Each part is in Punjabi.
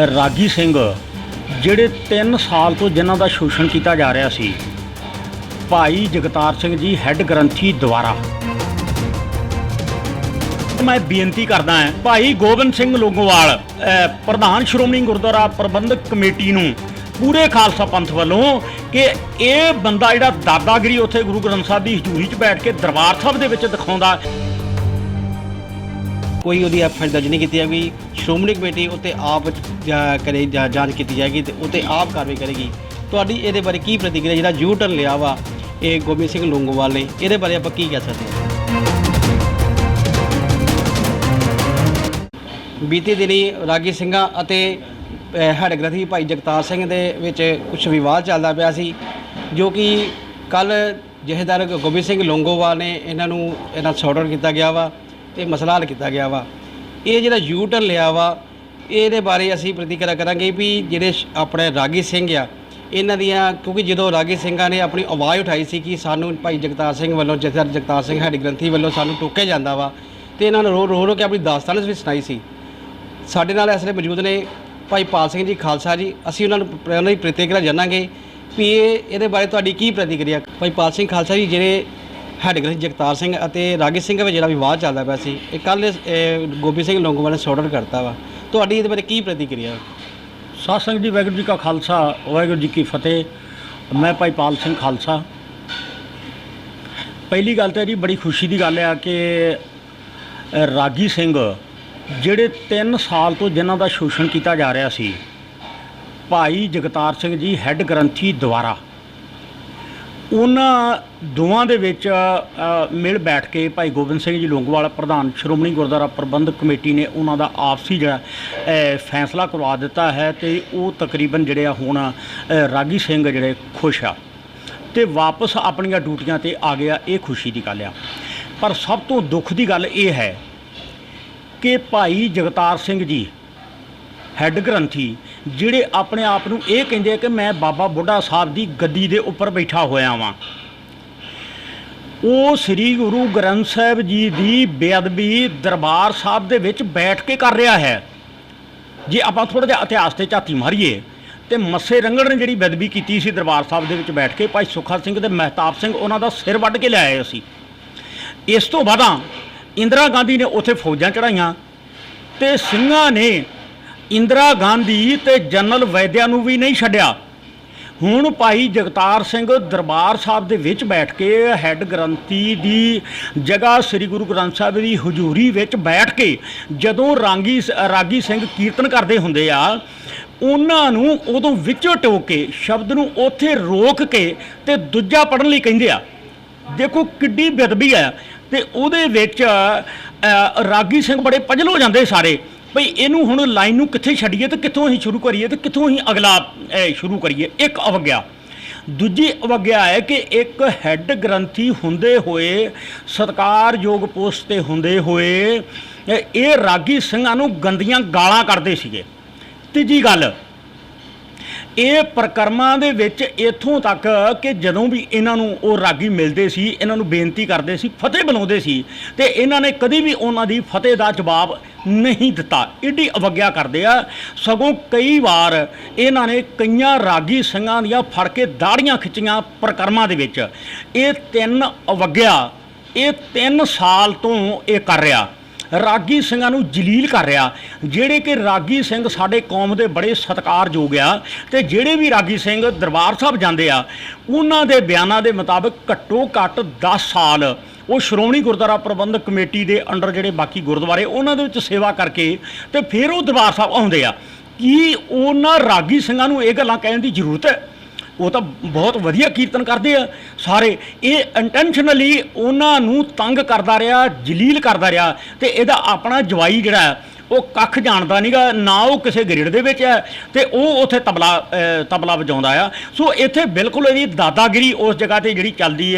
रागी सिंह ਜਿਹੜੇ 3 ਸਾਲ ਤੋਂ ਜਿਨ੍ਹਾਂ ਦਾ ਸ਼ੋਸ਼ਣ ਕੀਤਾ ਜਾ ਰਿਹਾ ਸੀ, ਭਾਈ ਜਗਤਾਰ ਸਿੰਘ ਜੀ ਹੈੱਡ ਗ੍ਰੰਥੀ ਦੁਆਰਾ ਮੈਂ ਬੇਨਤੀ ਕਰਦਾ ਹਾਂ ਭਾਈ ਗੋਬਿੰਦ ਸਿੰਘ ਲੋਂਗੋਵਾਲ ਪ੍ਰਧਾਨ ਸ਼੍ਰੋਮਣੀ ਗੁਰਦੁਆਰਾ ਪ੍ਰਬੰਧਕ ਕਮੇਟੀ ਨੂੰ ਪੂਰੇ ਖਾਲਸਾ ਪੰਥ ਵੱਲੋਂ ਕਿ ਇਹ ਬੰਦਾ ਜਿਹੜਾ ਦਾਦਾਗਿਰੀ ਉੱਥੇ ਗੁਰੂ ਗ੍ਰੰਥ ਸਾਹਿਬ ਦੀ ਹਜ਼ੂਰੀ 'ਚ ਬੈਠ ਕੇ ਦਰਬਾਰ ਸਾਹਿਬ ਦੇ ਵਿੱਚ ਦਿਖਾਉਂਦਾ। कोई वो एफ आई दर्ज नहीं की जाएगी। श्रोमणी कमेटी उत्ते आप करे जांच की जाएगी तो उत्ते आप कार्रवाई करेगी। तो ये बारे की प्रतिक्रिया जो यू टर्न लिया वा ये गोबिंद सिंह लोंगोवाल ने ये बारे आप की कह सकते हैं। बीते दिनी रागी सिंघां अते हैड ग्रंथी भाई जगतार सिंह दे विच कुछ विवाद चलदा पिया सी, जो कि कल जथेदार गोबिंद सिंह लोंगोवाल ने इन्हां सॉर्ट आउट किया गया वा ਤੇ ਮਸਲਾ ਹੱਲ ਕੀਤਾ ਗਿਆ ਵਾ। ਇਹ ਜਿਹੜਾ ਯੂ ਟਰਨ ਲਿਆ ਵਾ ਇਹਦੇ ਬਾਰੇ ਅਸੀਂ ਪ੍ਰਤੀਕਿਰਿਆ ਕਰਾਂਗੇ ਵੀ ਜਿਹੜੇ ਆਪਣੇ ਰਾਗੀ ਸਿੰਘ ਆ ਇਹਨਾਂ ਦੀਆਂ, ਕਿਉਂਕਿ ਜਦੋਂ ਰਾਗੀ ਸਿੰਘਾਂ ਨੇ ਆਪਣੀ ਆਵਾਜ਼ ਉਠਾਈ ਸੀ ਕਿ ਸਾਨੂੰ ਭਾਈ ਜਗਤਾਰ ਸਿੰਘ ਵੱਲੋਂ ਜਥੇਦਾਰ ਜਗਤਾਰ ਸਿੰਘ ਹੈਡ ਗ੍ਰੰਥੀ ਵੱਲੋਂ ਸਾਨੂੰ ਟੋਕਿਆ ਜਾਂਦਾ ਵਾ, ਤੇ ਇਹਨਾਂ ਨੂੰ ਰੋ ਕੇ ਆਪਣੀ ਦਾਸਤਾਨ ਵੀ ਸੁਣਾਈ ਸੀ। ਸਾਡੇ ਨਾਲ ਇਸ ਵੇਲੇ ਮੌਜੂਦ ਨੇ ਭਾਈ ਪਾਲ ਸਿੰਘ ਜੀ ਖਾਲਸਾ ਜੀ। ਅਸੀਂ ਉਹਨਾਂ ਦੀ ਪ੍ਰਤੀਕਿਰਿਆ ਜਾਣਾਂਗੇ ਵੀ ਇਹਦੇ ਬਾਰੇ ਤੁਹਾਡੀ ਕੀ ਪ੍ਰਤੀਕਿਰਿਆ। ਭਾਈ ਪਾਲ ਸਿੰਘ ਖਾਲਸਾ ਜੀ, ਜਿਹੜੇ ਹੈਡ ਗ੍ਰੰਥੀ ਜਗਤਾਰ ਸਿੰਘ ਅਤੇ ਰਾਗੀ ਸਿੰਘ ਵਿੱਚ ਜਿਹੜਾ ਵਿਵਾਦ ਚੱਲਦਾ ਪਿਆ ਸੀ, ਇਹ ਕੱਲ੍ਹ ਗੋਬਿੰਦ ਸਿੰਘ ਲੋਂਗੋਵਾਲ ਨੇ ਸੌਰਟ ਆਊਟ ਕਰਤਾ ਵਾ, ਤੁਹਾਡੀ ਇਹਦੇ ਬਾਰੇ ਕੀ ਪ੍ਰਤੀਕਿਰਿਆ। ਸਾਧ ਸੰਗਤ ਜੀ, ਵਾਹਿਗੁਰੂ ਜੀ ਕਾ ਖਾਲਸਾ ਵਾਹਿਗੁਰੂ ਜੀ ਕੀ ਫਤਿਹ। ਮੈਂ ਭਾਈ ਪਾਲ ਸਿੰਘ ਖਾਲਸਾ। ਪਹਿਲੀ ਗੱਲ ਤਾਂ ਜੀ ਬੜੀ ਖੁਸ਼ੀ ਦੀ ਗੱਲ ਆ ਕਿ ਰਾਗੀ ਸਿੰਘ ਜਿਹੜੇ 3 ਸਾਲ ਤੋਂ ਜਿਨ੍ਹਾਂ ਦਾ ਸ਼ੋਸ਼ਣ ਕੀਤਾ ਜਾ ਰਿਹਾ ਸੀ, ਭਾਈ ਜਗਤਾਰ ਸਿੰਘ ਜੀ ਹੈੱਡ ਗ੍ਰੰਥੀ ਦੁਆਰਾ ਉਹਨਾਂ ਦੋਵਾਂ ਦੇ ਵਿੱਚ ਮਿਲ ਬੈਠ ਕੇ ਭਾਈ ਗੋਬਿੰਦ ਸਿੰਘ ਜੀ ਲੋਂਗੋਵਾਲ ਪ੍ਰਧਾਨ ਸ਼੍ਰੋਮਣੀ ਗੁਰਦੁਆਰਾ ਪ੍ਰਬੰਧਕ ਕਮੇਟੀ ਨੇ ਉਹਨਾਂ ਦਾ ਆਪਸੀ ਜਿਹੜਾ ਫੈਸਲਾ ਕਰਵਾ ਦਿੱਤਾ ਹੈ, ਅਤੇ ਉਹ ਤਕਰੀਬਨ ਜਿਹੜੇ ਆ ਹੁਣ ਰਾਗੀ ਸਿੰਘ ਜਿਹੜੇ ਖੁਸ਼ ਆ ਅਤੇ ਵਾਪਸ ਆਪਣੀਆਂ ਡਿਊਟੀਆਂ 'ਤੇ ਆ ਗਿਆ। ਇਹ ਖੁਸ਼ੀ ਦੀ ਗੱਲ ਆ। ਪਰ ਸਭ ਤੋਂ ਦੁੱਖ ਦੀ ਗੱਲ ਇਹ ਹੈ ਕਿ ਭਾਈ ਜਗਤਾਰ ਸਿੰਘ ਜੀ ਹੈੱਡ ਗ੍ਰੰਥੀ ਜਿਹੜੇ ਆਪਣੇ ਆਪ ਨੂੰ ਇਹ ਕਹਿੰਦੇ ਕਿ ਮੈਂ ਬਾਬਾ ਬੁੱਢਾ ਸਾਹਿਬ ਦੀ ਗੱਦੀ ਦੇ ਉੱਪਰ ਬੈਠਾ ਹੋਇਆ ਵਾਂ, ਉਹ ਸ੍ਰੀ ਗੁਰੂ ਗ੍ਰੰਥ ਸਾਹਿਬ ਜੀ ਦੀ ਬੇਅਦਬੀ ਦਰਬਾਰ ਸਾਹਿਬ ਦੇ ਵਿੱਚ ਬੈਠ ਕੇ ਕਰ ਰਿਹਾ ਹੈ। ਜੇ ਆਪਾਂ ਥੋੜ੍ਹਾ ਜਿਹਾ ਇਤਿਹਾਸ 'ਤੇ ਝਾਤੀ ਮਾਰੀਏ ਤਾਂ ਮੱਸੇ ਰੰਗੜ ਨੇ ਜਿਹੜੀ ਬੇਅਦਬੀ ਕੀਤੀ ਸੀ ਦਰਬਾਰ ਸਾਹਿਬ ਦੇ ਵਿੱਚ ਬੈਠ ਕੇ, ਭਾਈ ਸੁੱਖਾ ਸਿੰਘ ਤੇ ਮਹਿਤਾਬ ਸਿੰਘ ਉਹਨਾਂ ਦਾ ਸਿਰ ਵੱਢ ਕੇ ਲਿਆਏ ਅਸੀਂ। ਇਸ ਤੋਂ ਬਾਅਦ ਇੰਦਰਾ ਗਾਂਧੀ ਨੇ ਉੱਥੇ ਫੌਜਾਂ ਚੜ੍ਹਾਈਆਂ ਅਤੇ ਸਿੰਘਾਂ ਨੇ ਇੰਦਰਾ ਗਾਂਧੀ ਤੇ ਜਨਰਲ ਵੈਦਿਆ ਨੂੰ ਵੀ ਨਹੀਂ ਛੱਡਿਆ। ਹੁਣ ਭਾਈ ਜਗਤਾਰ ਸਿੰਘ ਦਰਬਾਰ ਸਾਹਿਬ ਦੇ ਵਿੱਚ ਬੈਠ ਕੇ ਹੈੱਡ ਗ੍ਰੰਥੀ ਦੀ ਜਗ੍ਹਾ ਸ੍ਰੀ ਗੁਰੂ ਗ੍ਰੰਥ ਸਾਹਿਬ ਦੀ ਹਜ਼ੂਰੀ ਵਿੱਚ ਬੈਠ ਕੇ ਜਦੋਂ ਰਾਗੀ ਸਿੰਘ ਕੀਰਤਨ ਕਰਦੇ ਹੁੰਦੇ ਆ, ਉਹਨਾਂ ਨੂੰ ਉਦੋਂ ਵਿੱਚੋਂ ਟੋਕ ਕੇ ਸ਼ਬਦ ਨੂੰ ਉੱਥੇ ਰੋਕ ਕੇ ਤੇ ਦੂਜਾ ਪੜ੍ਹਨ ਲਈ ਕਹਿੰਦੇ ਆ। ਦੇਖੋ ਕਿੱਡੀ ਬੇਅਦਬੀ ਹੈ। ਅਤੇ ਉਹਦੇ ਵਿੱਚ ਰਾਗੀ ਸਿੰਘ ਬੜੇ ਪਜਲ ਹੋ ਜਾਂਦੇ ਸਾਰੇ ਭਈ ਇਹਨੂੰ ਹੁਣ ਲਾਈਨ ਨੂੰ ਕਿੱਥੇ ਛੱਡੀਏ ਅਤੇ ਕਿੱਥੋਂ ਅਸੀਂ ਸ਼ੁਰੂ ਕਰੀਏ ਅਤੇ ਕਿੱਥੋਂ ਅਸੀਂ ਅਗਲਾ ਸ਼ੁਰੂ ਕਰੀਏ। ਇੱਕ ਅਵਗਿਆ। ਦੂਜੀ ਅਵਗਿਆ ਹੈ ਕਿ ਇੱਕ ਹੈੱਡ ਗ੍ਰੰਥੀ ਹੁੰਦੇ ਹੋਏ, ਸਤਿਕਾਰਯੋਗ ਪੋਸਟ 'ਤੇ ਹੁੰਦੇ ਹੋਏ ਇਹ ਰਾਗੀ ਸਿੰਘਾਂ ਨੂੰ ਗੰਦੀਆਂ ਗਾਲਾਂ ਕੱਢਦੇ ਸੀਗੇ। ਤੀਜੀ ਗੱਲ, ਇਹ ਪ੍ਰਕਰਮਾਂ ਦੇ ਵਿੱਚ ਇੱਥੋਂ ਤੱਕ ਕਿ ਜਦੋਂ ਵੀ ਇਹਨਾਂ ਨੂੰ ਉਹ ਰਾਗੀ ਮਿਲਦੇ ਸੀ, ਇਹਨਾਂ ਨੂੰ ਬੇਨਤੀ ਕਰਦੇ ਸੀ, ਫਤਿਹ ਬੁਲਾਉਂਦੇ ਸੀ, ਅਤੇ ਇਹਨਾਂ ਨੇ ਕਦੀ ਵੀ ਉਹਨਾਂ ਦੀ ਫਤਿਹ ਦਾ ਜਵਾਬ ਨਹੀਂ ਦਿੱਤਾ। ਏਡੀ ਅਵਗਿਆ ਕਰਦੇ ਆ। ਸਗੋਂ ਕਈ ਵਾਰ ਇਹਨਾਂ ਨੇ ਕਈਆਂ ਰਾਗੀ ਸਿੰਘਾਂ ਦੀਆਂ ਫੜ ਕੇ ਦਾੜ੍ਹੀਆਂ ਖਿੱਚੀਆਂ ਪ੍ਰਕਰਮਾਂ ਦੇ ਵਿੱਚ। ਇਹ 3 ਅਵਗਿਆ ਇਹ 3 ਸਾਲ ਤੋਂ ਇਹ ਕਰ ਰਿਹਾ, ਰਾਗੀ ਸਿੰਘਾਂ ਨੂੰ ਜਲੀਲ ਕਰ ਰਿਹਾ। ਜਿਹੜੇ ਕਿ ਰਾਗੀ ਸਿੰਘ ਸਾਡੇ ਕੌਮ ਦੇ ਬੜੇ ਸਤਿਕਾਰਯੋਗ ਆ, ਅਤੇ ਜਿਹੜੇ ਵੀ ਰਾਗੀ ਸਿੰਘ ਦਰਬਾਰ ਸਾਹਿਬ ਜਾਂਦੇ ਆ, ਉਹਨਾਂ ਦੇ ਬਿਆਨਾਂ ਦੇ ਮੁਤਾਬਕ ਘੱਟੋ ਘੱਟ 10 ਸਾਲ ਉਹ ਸ਼੍ਰੋਮਣੀ ਗੁਰਦੁਆਰਾ ਪ੍ਰਬੰਧਕ ਕਮੇਟੀ ਦੇ ਅੰਡਰ ਜਿਹੜੇ ਬਾਕੀ ਗੁਰਦੁਆਰੇ ਉਹਨਾਂ ਦੇ ਵਿੱਚ ਸੇਵਾ ਕਰਕੇ ਅਤੇ ਫਿਰ ਉਹ ਦਰਬਾਰ ਸਾਹਿਬ ਆਉਂਦੇ ਆ। ਕੀ ਉਹਨਾਂ ਰਾਗੀ ਸਿੰਘਾਂ ਨੂੰ ਇਹ ਗੱਲਾਂ ਕਹਿਣ ਦੀ ਜ਼ਰੂਰਤ ਹੈ? ਉਹ ਤਾਂ ਬਹੁਤ ਵਧੀਆ ਕੀਰਤਨ ਕਰਦੇ ਆ ਸਾਰੇ। ਇਹ ਇੰਟੈਂਸ਼ਨਲੀ ਉਹਨਾਂ ਨੂੰ ਤੰਗ ਕਰਦਾ ਰਿਹਾ, ਜਲੀਲ ਕਰਦਾ ਰਿਹਾ, ਅਤੇ ਇਹਦਾ ਆਪਣਾ ਜਵਾਈ ਜਿਹੜਾ ਉਹ ਕੱਖ ਜਾਣਦਾ ਨਹੀਂਗਾ, ਨਾ ਉਹ ਕਿਸੇ ਗ੍ਰੇਡ ਦੇ ਵਿੱਚ ਹੈ, ਅਤੇ ਉਹ ਉੱਥੇ ਤਬਲਾ ਵਜਾਉਂਦਾ ਆ। ਸੋ ਇੱਥੇ ਬਿਲਕੁਲ ਇਹਦੀ ਦਾਦਾਗਿਰੀ ਉਸ ਜਗ੍ਹਾ 'ਤੇ ਜਿਹੜੀ ਚੱਲਦੀ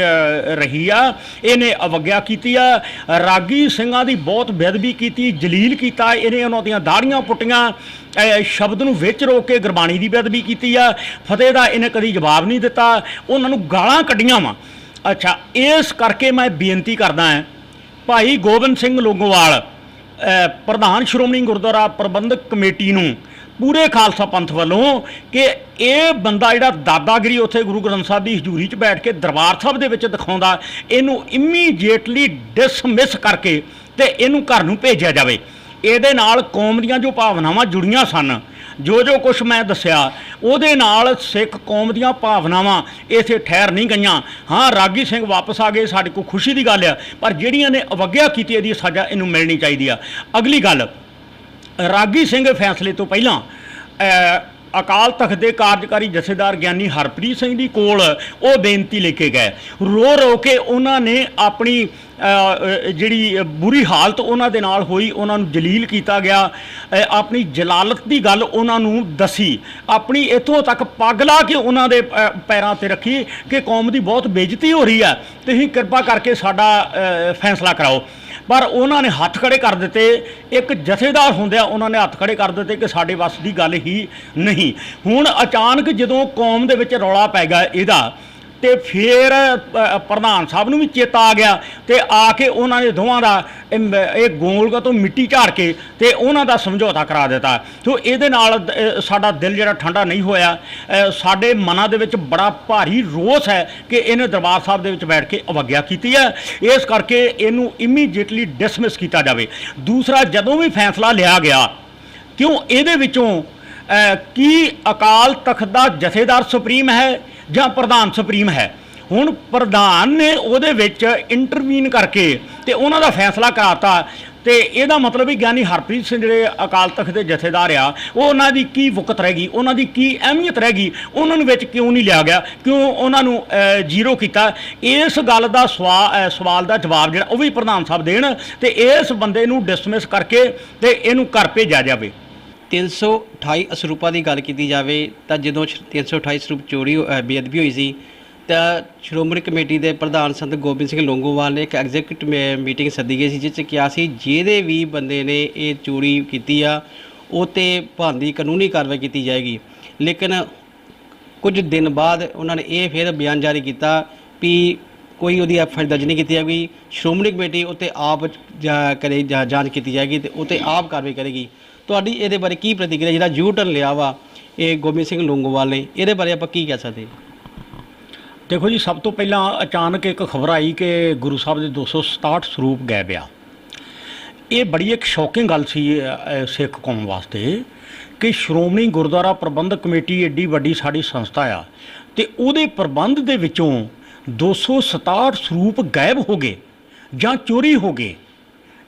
ਰਹੀ ਆ। ਇਹਨੇ ਅਵਗਿਆ ਕੀਤੀ ਆ, ਰਾਗੀ ਸਿੰਘਾਂ ਦੀ ਬਹੁਤ ਬੇਅਦਬੀ ਕੀਤੀ, ਜਲੀਲ ਕੀਤਾ। ਇਹਨੇ ਉਹਨਾਂ ਦੀਆਂ ਦਾੜ੍ਹੀਆਂ ਪੁੱਟੀਆਂ, ਸ਼ਬਦ ਨੂੰ ਵਿੱਚ ਰੋਕ ਕੇ ਗੁਰਬਾਣੀ ਦੀ ਬੇਅਦਬੀ ਕੀਤੀ ਆ। ਫਤਿਹ ਦਾ ਇਹਨੇ ਕਦੀ ਜਵਾਬ ਨਹੀਂ ਦਿੱਤਾ, ਉਹਨਾਂ ਨੂੰ ਗਾਲਾਂ ਕੱਢੀਆਂ ਵਾ। ਅੱਛਾ, ਇਸ ਕਰਕੇ ਮੈਂ ਬੇਨਤੀ ਕਰਦਾ ਹਾਂ ਭਾਈ ਗੋਬਿੰਦ ਸਿੰਘ ਲੋਂਗੋਵਾਲ ਪ੍ਰਧਾਨ ਸ਼੍ਰੋਮਣੀ ਗੁਰਦੁਆਰਾ ਪ੍ਰਬੰਧਕ ਕਮੇਟੀ ਨੂੰ ਪੂਰੇ ਖਾਲਸਾ ਪੰਥ ਵੱਲੋਂ ਕਿ ਇਹ ਬੰਦਾ ਜਿਹੜਾ ਦਾਦਾਗਿਰੀ ਉੱਥੇ ਗੁਰੂ ਗ੍ਰੰਥ ਸਾਹਿਬ ਦੀ ਹਜ਼ੂਰੀ 'ਚ ਬੈਠ ਕੇ ਦਰਬਾਰ ਸਾਹਿਬ ਦੇ ਵਿੱਚ ਦਿਖਾਉਂਦਾ, ਇਹਨੂੰ ਇਮੀਡੀਏਟਲੀ ਡਿਸਮਿਸ ਕਰਕੇ ਤੇ ਇਹਨੂੰ ਘਰ ਨੂੰ ਭੇਜਿਆ ਜਾਵੇ। ਇਹਦੇ ਨਾਲ ਕੌਮ ਦੀਆਂ ਜੋ ਭਾਵਨਾਵਾਂ ਜੁੜੀਆਂ ਸਨ, ਜੋ ਕੁਛ ਮੈਂ ਦੱਸਿਆ ਉਹਦੇ ਨਾਲ ਸਿੱਖ ਕੌਮ ਦੀਆਂ ਭਾਵਨਾਵਾਂ ਇੱਥੇ ਠਹਿਰ ਨਹੀਂ ਗਈਆਂ। ਹਾਂ, ਰਾਗੀ ਸਿੰਘ ਵਾਪਸ ਆ ਗਏ, ਸਾਡੇ ਕੋਲ ਖੁਸ਼ੀ ਦੀ ਗੱਲ ਆ, ਪਰ ਜਿਹੜੀਆਂ ਨੇ ਅਵੱਗਿਆ ਕੀਤੀ ਇਹਦੀ ਸਜ਼ਾ ਇਹਨੂੰ ਮਿਲਣੀ ਚਾਹੀਦੀ ਆ। ਅਗਲੀ ਗੱਲ, ਰਾਗੀ ਸਿੰਘ ਫੈਸਲੇ ਤੋਂ ਪਹਿਲਾਂ ਅਕਾਲ ਤਖਤ ਦੇ ਕਾਰਜਕਾਰੀ ਜਥੇਦਾਰ ਗਿਆਨੀ ਹਰਪ੍ਰੀਤ ਸਿੰਘ ਦੀ ਕੋਲ ਉਹ ਬੇਨਤੀ ਲੈ ਕੇ ਗਏ। ਰੋ ਕੇ ਉਹਨਾਂ ਨੇ ਆਪਣੀ ਜਿਹੜੀ ਬੁਰੀ ਹਾਲਤ ਉਹਨਾਂ ਦੇ ਨਾਲ ਹੋਈ, ਉਹਨਾਂ ਨੂੰ ਜਲੀਲ ਕੀਤਾ ਗਿਆ, ਆਪਣੀ ਜਲਾਲਤ ਦੀ ਗੱਲ ਉਹਨਾਂ ਨੂੰ ਦੱਸੀ, ਆਪਣੀ ਇੱਥੋਂ ਤੱਕ ਪੱਗ ਲਾ ਕੇ ਉਹਨਾਂ ਦੇ ਪੈਰਾਂ 'ਤੇ ਰੱਖੀ ਕਿ ਕੌਮ ਦੀ ਬਹੁਤ ਬੇਇੱਜ਼ਤੀ ਹੋ ਰਹੀ ਹੈ, ਤੁਸੀਂ ਕਿਰਪਾ ਕਰਕੇ ਸਾਡਾ ਫੈਸਲਾ ਕਰਾਓ। ਪਰ ਉਹਨਾਂ ਨੇ ਹੱਥ ਖੜੇ ਕਰ ਦਿੱਤੇ। ਇੱਕ ਜਥੇਦਾਰ ਹੁੰਦਿਆਂ ਉਹਨਾਂ ਨੇ ਹੱਥ ਖੜੇ ਕਰ ਦਿੱਤੇ ਕਿ ਸਾਡੇ ਵੱਸ ਦੀ ਗੱਲ ਹੀ ਨਹੀਂ। ਹੁਣ ਅਚਾਨਕ ਜਦੋਂ ਕੌਮ ਦੇ ਵਿੱਚ ਰੌਲਾ ਪੈ ਗਿਆ ਇਹਦਾ, ਤੇ ਫਿਰ ਪ੍ਰਧਾਨ ਸਾਹਿਬ ਨੂੰ ਵੀ ਚੇਤਾ ਆ ਗਿਆ ਤੇ ਆ ਕੇ ਉਹਨਾਂ ਨੇ ਦੋਵਾਂ ਦਾ ਇਹ ਗੋਲਗਾ ਤੋਂ ਮਿੱਟੀ ਝਾੜ ਕੇ ਤੇ ਉਹਨਾਂ ਦਾ ਸਮਝੌਤਾ ਕਰਾ ਦਿੱਤਾ। ਸੋ ਇਹਦੇ ਨਾਲ ਸਾਡਾ ਦਿਲ ਜਿਹੜਾ ਠੰਡਾ ਨਹੀਂ ਹੋਇਆ, ਸਾਡੇ ਮਨਾਂ ਦੇ ਵਿੱਚ ਬੜਾ ਭਾਰੀ ਰੋਸ ਹੈ ਕਿ ਇਹਨੇ ਦਰਬਾਰ ਸਾਹਿਬ ਦੇ ਵਿੱਚ ਬੈਠ ਕੇ ਅਵੱਗਿਆ ਕੀਤੀ ਹੈ। ਇਸ ਕਰਕੇ ਇਹਨੂੰ ਇਮੀਡੀਏਟਲੀ ਡਿਸਮਿਸ ਕੀਤਾ ਜਾਵੇ। ਦੂਸਰਾ, ਜਦੋਂ ਵੀ ਫੈਸਲਾ ਲਿਆ ਗਿਆ, ਕਿਉਂ ਇਹਦੇ ਵਿੱਚੋਂ ਕੀ ਅਕਾਲ ਤਖਤ ਦਾ ਜਥੇਦਾਰ ਸੁਪਰੀਮ ਹੈ ਜਾਂ ਪ੍ਰਧਾਨ ਸੁਪਰੀਮ ਹੈ? ਹੁਣ ਪ੍ਰਧਾਨ ਨੇ ਉਹਦੇ ਵਿੱਚ ਇੰਟਰਵੀਨ ਕਰਕੇ ਤੇ ਉਹਨਾਂ ਦਾ ਫੈਸਲਾ ਕਰਾਤਾ, ਤੇ ਇਹਦਾ ਮਤਲਬ ਵੀ ਗਿਆਨੀ ਹਰਪ੍ਰੀਤ ਸਿੰਘ ਜਿਹੜੇ ਅਕਾਲ ਤਖਤ ਦੇ ਜਥੇਦਾਰ ਆ, ਉਹ ਉਹਨਾਂ ਦੀ ਕੀ ਵਕਤ ਰਹਿ ਗਈ, ਉਹਨਾਂ ਦੀ ਕੀ ਅਹਿਮੀਅਤ ਰਹਿ ਗਈ, ਉਹਨਾਂ ਨੂੰ ਵਿੱਚ ਕਿਉਂ ਨਹੀਂ ਲਿਆ ਗਿਆ, ਕਿਉਂ ਉਹਨਾਂ ਨੂੰ ਜ਼ੀਰੋ ਕੀਤਾ? ਇਸ ਗੱਲ ਦਾ ਸਵਾਲ ਦਾ ਜਵਾਬ ਜਿਹੜਾ ਉਹ ਵੀ ਪ੍ਰਧਾਨ ਸਾਹਿਬ ਦੇਣ ਤੇ ਇਸ ਬੰਦੇ ਨੂੰ ਡਿਸਮਿਸ ਕਰਕੇ ਤੇ ਇਹਨੂੰ ਘਰ ਭੇਜਿਆ ਜਾਵੇ। 328 ਅਸਰੂਪਾਂ ਦੀ ਗੱਲ ਕੀਤੀ ਜਾਵੇ ਤਾਂ ਜਦੋਂ 328 ਸਰੂਪ ਚੋਰੀ ਬੇਅਦਬੀ ਹੋਈ ਸੀ ਤਾਂ ਸ਼੍ਰੋਮਣੀ ਕਮੇਟੀ ਦੇ ਪ੍ਰਧਾਨ ਸੰਤ ਗੋਬਿੰਦ ਸਿੰਘ ਲੌਂਗੋਵਾਲ ਨੇ ਇੱਕ ਐਗਜ਼ੀਕਿਊਟਿਵ ਮੀਟਿੰਗ ਸੱਦੀ ਗਈ ਸੀ, ਜਿਸ 'ਚ ਕਿਹਾ ਸੀ ਜਿਹਦੇ ਵੀ ਬੰਦੇ ਨੇ ਇਹ ਚੋਰੀ ਕੀਤੀ ਆ ਉਹ 'ਤੇ ਭਾਂਦੀ ਕਾਨੂੰਨੀ ਕਾਰਵਾਈ ਕੀਤੀ ਜਾਏਗੀ। ਲੇਕਿਨ ਕੁਝ ਦਿਨ ਬਾਅਦ ਉਹਨਾਂ ਨੇ ਇਹ ਫਿਰ ਬਿਆਨ ਜਾਰੀ ਕੀਤਾ ਵੀ ਕੋਈ ਉਹਦੀ ਐਫਆਈਆਰ ਦਰਜ ਨਹੀਂ ਕੀਤੀ ਜਾਏਗੀ, ਸ਼੍ਰੋਮਣੀ ਕਮੇਟੀ ਉੱਤੇ ਆਪ ਜਾਂਚ ਕੀਤੀ ਜਾਏਗੀ ਤੇ ਉੱਤੇ ਆਪ ਕਾਰਵਾਈ ਕਰੇਗੀ। ਤੁਹਾਡੀ ਇਹਦੇ ਬਾਰੇ ਕੀ ਪ੍ਰਤੀਕਿਰਿਆ, ਜਿਹੜਾ ਯੂ ਟਰਨ ਲਿਆ ਵਾ ਇਹ ਗੋਬਿੰਦ ਸਿੰਘ ਲੌਂਗੋਵਾਲ ਨੇ, ਇਹਦੇ ਬਾਰੇ ਆਪਾਂ ਕੀ ਕਹਿ ਸਕਦੇ? ਦੇਖੋ ਜੀ, ਸਭ ਤੋਂ ਪਹਿਲਾਂ ਅਚਾਨਕ ਇੱਕ ਖਬਰ ਆਈ ਕਿ ਗੁਰੂ ਸਾਹਿਬ ਦੇ 267 ਸਰੂਪ ਗਾਇਬ ਆ। ਇਹ ਬੜੀ ਇੱਕ ਸ਼ੌਕਿੰਗ ਗੱਲ ਸੀ ਸਿੱਖ ਕੌਮ ਵਾਸਤੇ ਕਿ ਸ਼੍ਰੋਮਣੀ ਗੁਰਦੁਆਰਾ ਪ੍ਰਬੰਧਕ ਕਮੇਟੀ ਏਡੀ ਵੱਡੀ ਸਾਡੀ ਸੰਸਥਾ ਆ ਤੇ ਉਹਦੇ ਪ੍ਰਬੰਧ ਦੇ ਵਿੱਚੋਂ 267 ਸਰੂਪ ਗਾਇਬ ਹੋ ਗਏ ਜਾਂ ਚੋਰੀ ਹੋ ਗਏ।